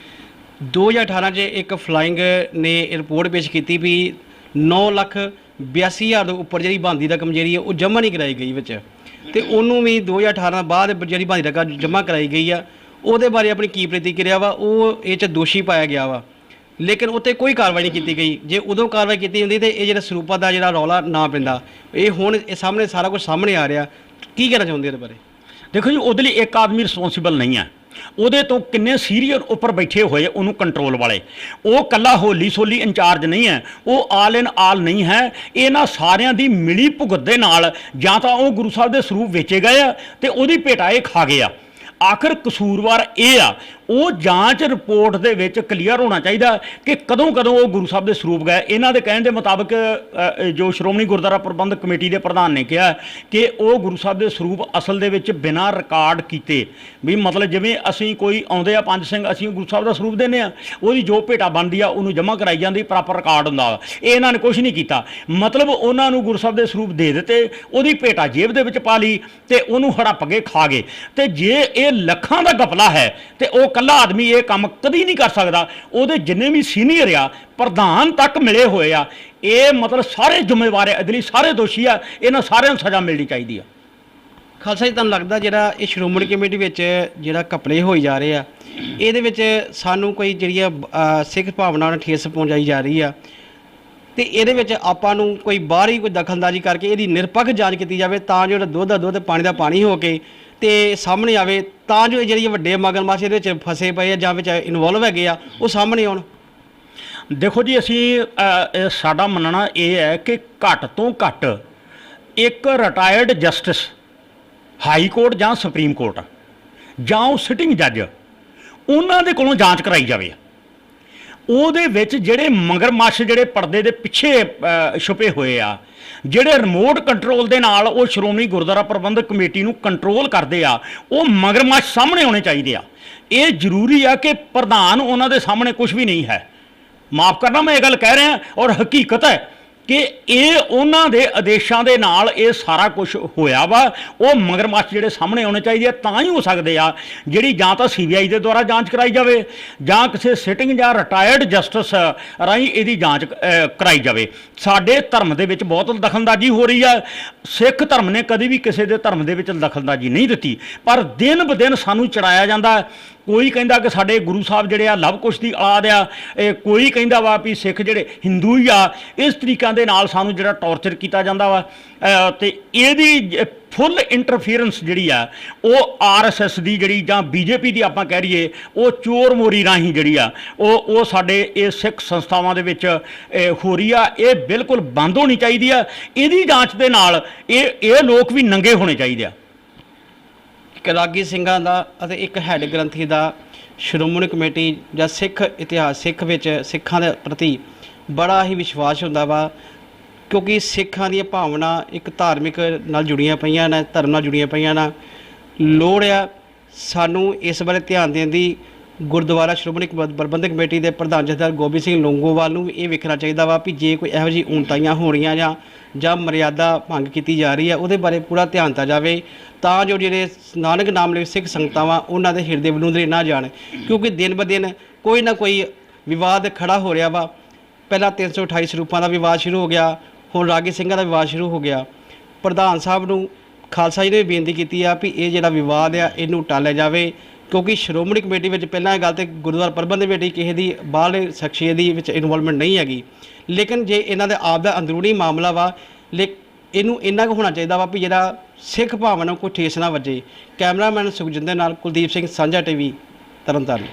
2018 'ਚ ਇੱਕ ਫਲਾਈਂਗ ਨੇ ਰਿਪੋਰਟ ਪੇਸ਼ ਕੀਤੀ ਵੀ 9,82,000 ਤੋਂ ਉੱਪਰ ਜਿਹੜੀ ਬਣਦੀ ਰਕਮ ਜਿਹੜੀ ਹੈ ਉਹ ਜਮ੍ਹਾਂ ਨਹੀਂ ਕਰਾਈ ਗਈ ਵਿੱਚ, ਤੇ ਉਹਨੂੰ ਵੀ 2018 ਬਾਅਦ ਜਿਹੜੀ ਬਣਦੀ ਰਕਮ ਜਮ੍ਹਾਂ ਕਰਾਈ ਗਈ ਆ ਉਹਦੇ ਬਾਰੇ ਆਪਣੀ ਕੀ ਪ੍ਰਤੀਕਿਰਿਆ ਵਾ, ਉਹ ਇਹ 'ਚ ਦੋਸ਼ੀ ਪਾਇਆ ਗਿਆ ਵਾ, ਲੇਕਿਨ ਉੱਤੇ ਕੋਈ ਕਾਰਵਾਈ ਨਹੀਂ ਕੀਤੀ ਗਈ। ਜੇ ਉਦੋਂ ਕਾਰਵਾਈ ਕੀਤੀ ਹੁੰਦੀ ਤੇ ਇਹ ਜਿਹੜਾ ਸਰੂਪਾ ਦਾ ਜਿਹੜਾ ਰੌਲਾ ਨਾ ਪੈਂਦਾ। ਇਹ ਹੁਣ ਇਹ ਸਾਹਮਣੇ ਸਾਰਾ ਕੁਝ ਸਾਹਮਣੇ ਆ ਰਿਹਾ, ਕੀ ਕਹਿਣਾ ਚਾਹੁੰਦੇ ਇਹਦੇ ਬਾਰੇ? ਦੇਖੋ ਜੀ, ਉਹਦੇ ਲਈ ਇੱਕ ਆਦਮੀ ਰਿਸਪੌਂਸੀਬਲ ਨਹੀਂ ਹੈ, ਉਹਦੇ ਤੋਂ ਕਿੰਨੇ ਸੀਨੀਅਰ ਉੱਪਰ ਬੈਠੇ ਹੋਏ ਉਹਨੂੰ ਕੰਟਰੋਲ ਵਾਲੇ। ਉਹ ਕੱਲਾ ਹੋਲੀ ਸੋਲੀ ਇੰਚਾਰਜ ਨਹੀਂ ਹੈ, ਉਹ ਆਲ ਇਨ ਆਲ ਨਹੀਂ ਹੈ। ਇਹਨਾਂ ਸਾਰਿਆਂ ਦੀ ਮਿਲੀ ਭੁਗਤ ਦੇ ਨਾਲ ਜਾਂ ਤਾਂ ਉਹ ਗੁਰੂ ਸਾਹਿਬ ਦੇ ਸਰੂਪ ਵੇਚੇ ਗਏ ਆ ਤੇ ਉਹਦੀ ਭੇਟਾ ਇਹ ਖਾ ਗਏ ਆ। ਆਖਰ ਕਸੂਰਵਾਰ ਇਹ ਆ, ਉਹ ਜਾਂਚ ਰਿਪੋਰਟ ਦੇ ਵਿੱਚ ਕਲੀਅਰ ਹੋਣਾ ਚਾਹੀਦਾ ਕਿ ਕਦੋਂ ਉਹ ਗੁਰੂ ਸਾਹਿਬ ਦੇ ਸਰੂਪ ਗਏ। ਇਹਨਾਂ ਦੇ ਕਹਿਣ ਦੇ ਮੁਤਾਬਕ ਜੋ ਸ਼੍ਰੋਮਣੀ ਗੁਰਦੁਆਰਾ ਪ੍ਰਬੰਧਕ ਕਮੇਟੀ ਦੇ ਪ੍ਰਧਾਨ ਨੇ ਕਿਹਾ ਕਿ ਉਹ ਗੁਰੂ ਸਾਹਿਬ ਦੇ ਸਰੂਪ ਅਸਲ ਦੇ ਵਿੱਚ ਬਿਨਾਂ ਰਿਕਾਰਡ ਕੀਤੇ, ਵੀ ਮਤਲਬ ਜਿਵੇਂ ਅਸੀਂ ਕੋਈ ਆਉਂਦੇ ਆ ਪੰਜ ਸਿੰਘ, ਅਸੀਂ ਗੁਰੂ ਸਾਹਿਬ ਦਾ ਸਰੂਪ ਦਿੰਦੇ ਆ, ਉਹਦੀ ਜੋ ਭੇਟਾ ਬਣਦੀ ਆ ਉਹਨੂੰ ਜਮ੍ਹਾਂ ਕਰਾਈ ਜਾਂਦੀ, ਪ੍ਰੋਪਰ ਰਿਕਾਰਡ ਹੁੰਦਾ ਵਾ। ਇਹਨਾਂ ਨੇ ਕੁਝ ਨਹੀਂ ਕੀਤਾ, ਮਤਲਬ ਉਹਨਾਂ ਨੂੰ ਗੁਰੂ ਸਾਹਿਬ ਦੇ ਸਰੂਪ ਦੇ ਦਿੱਤੇ, ਉਹਦੀ ਭੇਟਾ ਜੇਬ ਦੇ ਵਿੱਚ ਪਾ ਲਈ ਤੇ ਉਹਨੂੰ ਹੜੱਪ ਕੇ ਖਾ ਗਏ। ਤੇ ਜੇ ਇਹ ਲੱਖਾਂ ਦਾ ਗਪਲਾ ਹੈ ਤੇ ਉਹ ਕੱਲਾ ਆਦਮੀ ਇਹ ਕੰਮ ਕਦੀ ਨਹੀਂ ਕਰ ਸਕਦਾ। ਉਹਦੇ ਜਿੰਨੇ ਵੀ ਸੀਨੀਅਰ ਆ, ਪ੍ਰਧਾਨ ਤੱਕ ਮਿਲੇ ਹੋਏ ਆ, ਇਹ ਮਤਲਬ ਸਾਰੇ ਜ਼ਿੰਮੇਵਾਰ ਆ, ਇਹਦੇ ਲਈ ਸਾਰੇ ਦੋਸ਼ੀ ਆ, ਇਹਨਾਂ ਸਾਰਿਆਂ ਨੂੰ ਸਜ਼ਾ ਮਿਲਣੀ ਚਾਹੀਦੀ ਆ। ਖਾਲਸਾ ਜੀ, ਤੁਹਾਨੂੰ ਲੱਗਦਾ ਜਿਹੜਾ ਇਹ ਸ਼੍ਰੋਮਣੀ ਕਮੇਟੀ ਵਿੱਚ ਜਿਹੜਾ ਘਪਲੇ ਹੋਈ ਜਾ ਰਹੇ ਆ, ਇਹਦੇ ਵਿੱਚ ਸਾਨੂੰ ਕੋਈ ਜਿਹੜੀ ਸਿੱਖ ਭਾਵਨਾ ਨੂੰ ਠੇਸ ਪਹੁੰਚਾਈ ਜਾ ਰਹੀ ਆ, ਤੇ ਇਹਦੇ ਵਿੱਚ ਆਪਾਂ ਨੂੰ ਕੋਈ ਬਾਹਰੀ ਕੋਈ ਦਖਲਅੰਦਾਜ਼ੀ ਕਰਕੇ ਇਹਦੀ ਨਿਰਪੱਖ ਜਾਂਚ ਕੀਤੀ ਜਾਵੇ, ਤਾਂ ਜੋ ਦੁੱਧ ਦਾ ਦੁੱਧ ਪਾਣੀ ਦਾ ਪਾਣੀ ਹੋ ਕੇ ਤੇ ਸਾਹਮਣੇ ਆਵੇ, ਤਾਂ ਜੋ ਇਹ ਜਿਹੜੀ ਵੱਡੇ ਮਗਰਮੱਛ ਇਹਦੇ ਵਿੱਚ ਫਸੇ ਪਏ ਆ ਜਾਂ ਵਿੱਚ ਇਨਵੋਲਵ ਹੈਗੇ ਆ ਉਹ ਸਾਹਮਣੇ ਆਉਣ। ਦੇਖੋ ਜੀ, ਅਸੀਂ ਸਾਡਾ ਮੰਨਣਾ ਇਹ ਹੈ ਕਿ ਘੱਟ ਤੋਂ ਘੱਟ ਇੱਕ ਰਿਟਾਇਰਡ ਜਸਟਿਸ ਹਾਈ ਕੋਰਟ ਜਾਂ ਸੁਪਰੀਮ ਕੋਰਟ ਜਾਂ ਉਹ ਸਿਟਿੰਗ ਜੱਜ, ਉਹਨਾਂ ਦੇ ਕੋਲੋਂ ਜਾਂਚ ਕਰਾਈ ਜਾਵੇ। ਉਹਦੇ ਵਿੱਚ ਜਿਹੜੇ ਮਗਰਮੱਛ ਜਿਹੜੇ ਪਰਦੇ ਦੇ ਪਿੱਛੇ ਛੁਪੇ ਹੋਏ ਆ, ਜਿਹੜੇ ਰਿਮੋਟ ਕੰਟਰੋਲ ਦੇ ਨਾਲ ਉਹ ਸ਼੍ਰੋਮਣੀ ਗੁਰਦੁਆਰਾ ਪ੍ਰਬੰਧਕ ਕਮੇਟੀ ਨੂੰ ਕੰਟਰੋਲ ਕਰਦੇ ਆ, ਉਹ ਮਗਰਮੱਛ ਸਾਹਮਣੇ ਆਉਣੇ ਚਾਹੀਦੇ ਆ। ਇਹ ਜ਼ਰੂਰੀ ਆ ਕਿ ਪ੍ਰਧਾਨ ਉਹਨਾਂ ਦੇ ਸਾਹਮਣੇ ਕੁਝ ਵੀ ਨਹੀਂ ਹੈ। ਮਾਫ ਕਰਨਾ, ਮੈਂ ਇਹ ਗੱਲ ਕਹਿ ਰਿਹਾ ਔਰ ਹਕੀਕਤ ਹੈ ਕਿ ਇਹ ਉਹਨਾਂ ਦੇ ਆਦੇਸ਼ਾਂ ਦੇ ਨਾਲ ਇਹ ਸਾਰਾ ਕੁਝ ਹੋਇਆ ਵਾ। ਉਹ ਮਗਰਮੱਛ ਜਿਹੜੇ ਸਾਹਮਣੇ ਆਉਣੇ ਚਾਹੀਦੇ ਆ, ਤਾਂ ਹੀ ਹੋ ਸਕਦੇ ਆ ਜਿਹੜੀ ਜਾਂ ਤਾਂ CBI ਦੇ ਦੁਆਰਾ ਜਾਂਚ ਕਰਾਈ ਜਾਵੇ ਜਾਂ ਕਿਸੇ ਸਿਟਿੰਗ ਜਾਂ ਰਿਟਾਇਰਡ ਜਸਟਿਸ ਰਾਹੀਂ ਇਹਦੀ ਜਾਂਚ ਕਰਾਈ ਜਾਵੇ। ਸਾਡੇ ਧਰਮ ਦੇ ਵਿੱਚ ਬਹੁਤ ਦਖਲਅੰਦਾਜ਼ੀ ਹੋ ਰਹੀ ਆ। ਸਿੱਖ ਧਰਮ ਨੇ ਕਦੀ ਵੀ ਕਿਸੇ ਦੇ ਧਰਮ ਦੇ ਵਿੱਚ ਦਖਲਅੰਦਾਜ਼ੀ ਨਹੀਂ ਦਿੱਤੀ, ਪਰ ਦਿਨ ਬ ਦਿਨ ਸਾਨੂੰ ਚੜਾਇਆ ਜਾਂਦਾ। ਕੋਈ ਕਹਿੰਦਾ ਕਿ ਸਾਡੇ ਗੁਰੂ ਸਾਹਿਬ ਜਿਹੜੇ ਆ ਲਵ ਕੁਸ਼ ਦੀ ਔਲਾਦ ਆ, ਕੋਈ ਕਹਿੰਦਾ ਵਾ ਵੀ ਸਿੱਖ ਜਿਹੜੇ ਹਿੰਦੂ ਹੀ ਆ। ਇਸ ਤਰੀਕਾਂ ਦੇ ਨਾਲ ਸਾਨੂੰ ਜਿਹੜਾ ਟੌਰਚਰ ਕੀਤਾ ਜਾਂਦਾ ਵਾ, ਤੇ ਇਹਦੀ ਫੁੱਲ ਇੰਟਰਫੀਅਰੈਂਸ ਜਿਹੜੀ ਆ ਉਹ RSS ਦੀ ਜਿਹੜੀ ਜਾਂ BJP ਦੀ ਆਪਾਂ ਕਹਿ ਰਹੀਏ, ਉਹ ਚੋਰ ਮੋਰੀ ਰਾਹੀਂ ਜਿਹੜੀ ਆ ਉਹ ਸਾਡੇ ਇਹ ਸਿੱਖ ਸੰਸਥਾਵਾਂ ਦੇ ਵਿੱਚ ਹੋ ਰਹੀ ਆ। ਇਹ ਬਿਲਕੁਲ ਬੰਦ ਹੋਣੀ ਚਾਹੀਦੀ ਆ। ਇਹਦੀ ਜਾਂਚ ਦੇ ਨਾਲ ਇਹ ਲੋਕ ਵੀ ਨੰਗੇ ਹੋਣੇ ਚਾਹੀਦੇ ਆ। ਇੱਕ ਰਾਗੀ ਸਿੰਘਾਂ ਦਾ ਅਤੇ ਇੱਕ ਹੈੱਡ ਗ੍ਰੰਥੀ ਦਾ ਸ਼੍ਰੋਮਣੀ ਕਮੇਟੀ ਜਾਂ ਸਿੱਖ ਇਤਿਹਾਸ ਸਿੱਖ ਵਿੱਚ ਸਿੱਖਾਂ ਦੇ ਪ੍ਰਤੀ ਬੜਾ ਹੀ ਵਿਸ਼ਵਾਸ ਹੁੰਦਾ ਵਾ, ਕਿਉਂਕਿ ਸਿੱਖਾਂ ਦੀਆਂ ਭਾਵਨਾ ਇੱਕ ਧਾਰਮਿਕ ਨਾਲ ਜੁੜੀਆਂ ਪਈਆਂ ਨੇ, ਧਰਮ ਨਾਲ ਜੁੜੀਆਂ ਪਈਆਂ ਨੇ। ਲੋੜ ਆ ਸਾਨੂੰ ਇਸ ਬਾਰੇ ਧਿਆਨ ਦੇਣ ਦੀ। ਗੁਰਦੁਆਰਾ ਸ਼੍ਰੋਮਣੀ ਪ੍ਰਬੰਧਕ ਕਮੇਟੀ ਦੇ ਪ੍ਰਧਾਨ ਜਥੇਦਾਰ ਗੋਬਿੰਦ ਸਿੰਘ ਲੋਂਗੋਵਾਲ ਨੂੰ ਵੀ ਇਹ ਵੇਖਣਾ ਚਾਹੀਦਾ ਵਾ ਵੀ ਜੇ ਕੋਈ ਇਹੋ ਜਿਹੀ ਊਣਤਾਈਆਂ ਹੋ ਰਹੀਆਂ ਜਾਂ ਮਰਿਆਦਾ ਭੰਗ ਕੀਤੀ ਜਾ ਰਹੀ ਹੈ, ਉਹਦੇ ਬਾਰੇ ਪੂਰਾ ਧਿਆਨ ਦਿੱਤਾ ਜਾਵੇ, ਤਾਂ ਜੋ ਜਿਹੜੇ ਨਾਨਕ ਨਾਮ ਲਈ ਸਿੱਖ ਸੰਗਤਾਂ ਵਾ ਉਹਨਾਂ ਦੇ ਹਿਰਦੇ ਬਲੂੰਦਰੇ ਨਾ ਜਾਣ। ਕਿਉਂਕਿ ਦਿਨ ਬ ਦਿਨ ਕੋਈ ਨਾ ਕੋਈ ਵਿਵਾਦ ਖੜਾ ਹੋ ਰਿਹਾ ਵਾ। ਪਹਿਲਾਂ 328 ਸਰੂਪਾਂ ਦਾ ਵਿਵਾਦ ਸ਼ੁਰੂ ਹੋ ਗਿਆ, ਹੁਣ ਰਾਗੀ ਸਿੰਘਾਂ ਦਾ ਵਿਵਾਦ ਸ਼ੁਰੂ ਹੋ ਗਿਆ। ਪ੍ਰਧਾਨ ਸਾਹਿਬ ਨੂੰ ਖਾਲਸਾ ਜੀ ਨੇ ਬੇਨਤੀ ਕੀਤੀ ਆ ਵੀ ਇਹ ਜਿਹੜਾ ਵਿਵਾਦ ਆ ਇਹਨੂੰ ਟਾਲਿਆ ਜਾਵੇ, ਕਿਉਂਕਿ ਸ਼੍ਰੋਮਣੀ ਕਮੇਟੀ ਵਿੱਚ ਪਹਿਲਾਂ ਇਹ ਗੱਲ ਤੇ ਗੁਰਦੁਆਰਾ ਪ੍ਰਬੰਧਕ ਕਮੇਟੀ ਕਿਸੇ ਦੀ ਬਾਹਰਲੇ ਸ਼ਖਸੀਅਤ ਦੀ ਵਿੱਚ ਇਨਵੋਲਵਮੈਂਟ ਨਹੀਂ ਹੈਗੀ, ਲੇਕਿਨ ਜੇ ਇਹਨਾਂ ਦੇ ਆਪ ਦਾ ਅੰਦਰੂਨੀ ਮਾਮਲਾ ਵਾ, ਇਹਨੂੰ ਇੰਨਾ ਕੁ ਹੋਣਾ ਚਾਹੀਦਾ ਵਾ ਵੀ ਜਿਹੜਾ ਸਿੱਖ ਭਾਵਨਾ ਨੂੰ ਕੋਈ ਠੇਸ ਨਾ ਵੱਜੇ। ਕੈਮਰਾਮੈਨ ਸੁਖਜਿੰਦਰ ਨਾਲ ਕੁਲਦੀਪ ਸਿੰਘ, ਸਾਂਝਾ TV, ਤਰਨਤਾਰਨ।